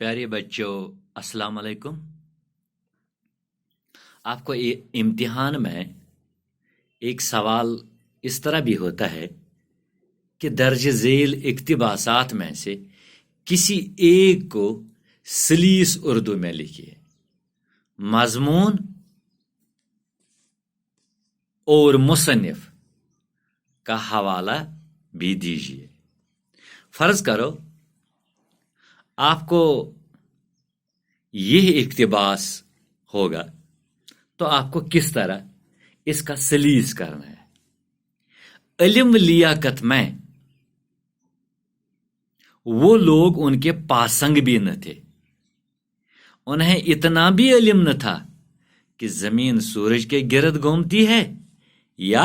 प्यारे बच्चों, अस्सलाम वालेकुम। आपको इम्तिहान में एक सवाल इस तरह भी होता है कि दर्ज झेल इक्तिबासात में से किसी एक को सलीस उर्दू में लिखिए, मजमून और मुसन्निफ का हवाला भी दीजिए। फर्ज करो आपको यह इक्तिबास होगा, तो आपको किस तरह इसका सलीस करना है। इल्म लियाकत में वो लोग उनके पासंग भी न थे, उन्हें इतना भी इल्म न था कि जमीन सूरज के गिर्द घूमती है या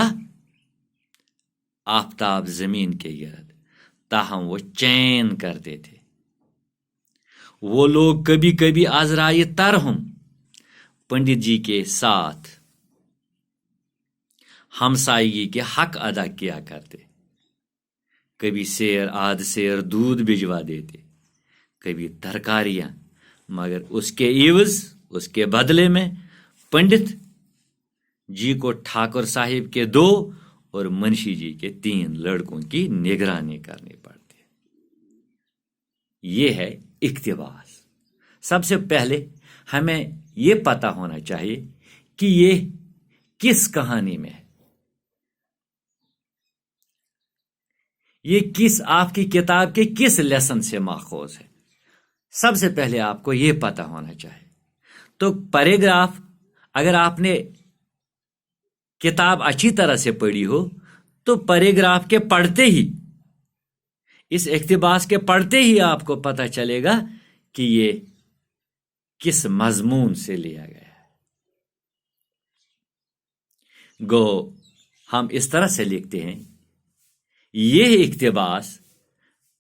आफताब जमीन के गिर्द, ताहम वो चैन करते थे। वो लोग कभी कभी आजराए तरहम पंडित जी के साथ हमसायगी के हक अदा किया करते। कभी सेर आध सेर दूध भिजवा देते, कभी तरकारियां, मगर उसके इवज, उसके बदले में पंडित जी को ठाकुर साहिब के 2 और मुंशी जी के 3 लड़कों की निगरानी करनी पड़ती। ये है इक्तिबास। सबसे पहले हमें यह पता होना चाहिए कि ये किस कहानी में है, ये किस आपकी किताब के किस लेसन से माखूज है। सबसे पहले आपको यह पता होना चाहिए। तो पैराग्राफ अगर आपने किताब अच्छी तरह से पढ़ी हो तो पैराग्राफ के पढ़ते ही, इस इक्तिबास के पढ़ते ही आपको पता चलेगा कि ये किस मजमून से लिया गया है। गो हम इस तरह से लिखते हैं, यह इक्तिबास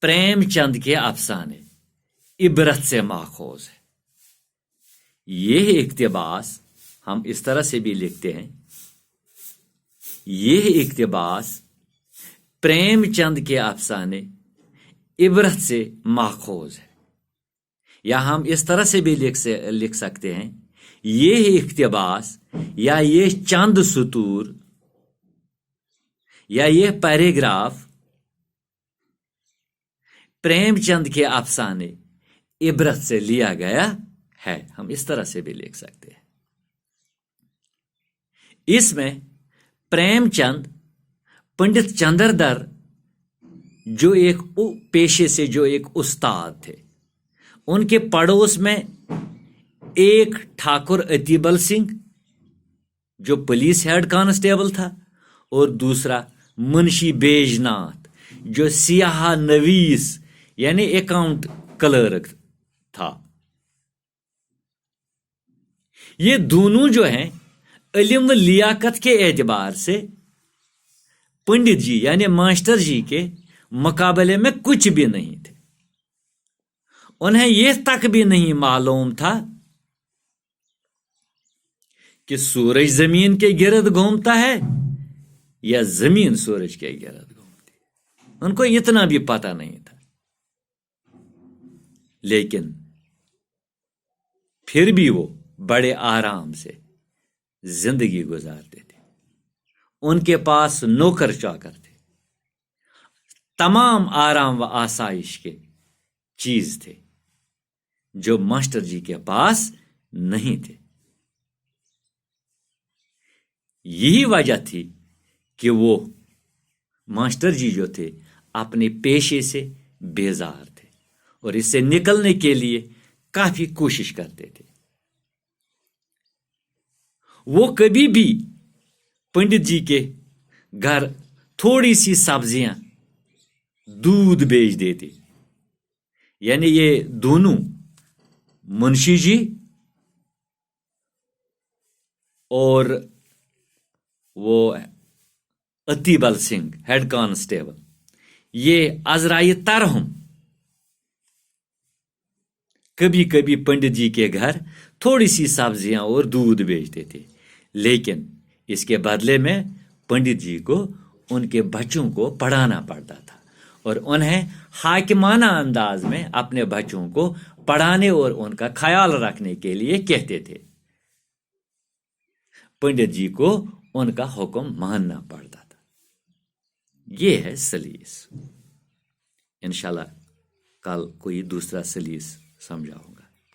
प्रेमचंद के अफसाने इबरत से माखूज है। यह इक्तिबास हम इस तरह से भी लिखते हैं, यह इक्तिबास प्रेमचंद के अफसाने इबरत से माखूज है। या हम इस तरह से भी लिख सकते हैं, यह इक्तिबास या ये चंद सुतूर या ये पैराग्राफ प्रेमचंद के अफसाने इबरत से लिया गया है। हम इस तरह से भी लिख सकते हैं। इसमें प्रेमचंद पंडित चंद्रधर जो एक पेशे से जो एक उस्ताद थे, उनके पड़ोस में एक ठाकुर अतीबल सिंह जो पुलिस हेड कांस्टेबल था, और दूसरा मुंशी बैजनाथ जो सियाह नवीस यानी अकाउंट क्लर्क था। ये दोनों जो हैं इल्म लियाकत के एतबार से पंडित जी यानी मास्टर जी के मुकाबले में कुछ भी नहीं थे। उन्हें यह तक भी नहीं मालूम था कि सूरज जमीन के गिर्द घूमता है या जमीन सूरज के गिर्द घूमती है। उनको इतना भी पता नहीं था, लेकिन फिर भी वो बड़े आराम से जिंदगी गुजारते थे। उनके पास नौकर चाकर थे, तमाम आराम व आसाइश के चीज थे जो मास्टर जी के पास नहीं थे। यही वजह थी कि वो मास्टर जी जो थे अपने पेशे से बेजार थे और इससे निकलने के लिए काफी कोशिश करते थे। वो कभी भी पंडित जी के घर थोड़ी सी सब्जियां, दूध बेच देते। यानी ये दोनों मुंशी जी और वो अतीबल सिंह हेड कांस्टेबल, ये अजराए तरहम कभी कभी पंडित जी के घर थोड़ी सी सब्जियां और दूध बेचते थे, लेकिन इसके बदले में पंडित जी को उनके बच्चों को पढ़ाना पड़ता था اور انہیں حاکمانہ انداز میں اپنے بچوں کو پڑھانے اور ان کا خیال رکھنے کے لیے کہتے تھے۔ پنڈت جی کو ان کا حکم ماننا پڑتا تھا۔ یہ ہے سلیس۔ انشاءاللہ کل کوئی دوسرا سلیس سمجھاؤں گا۔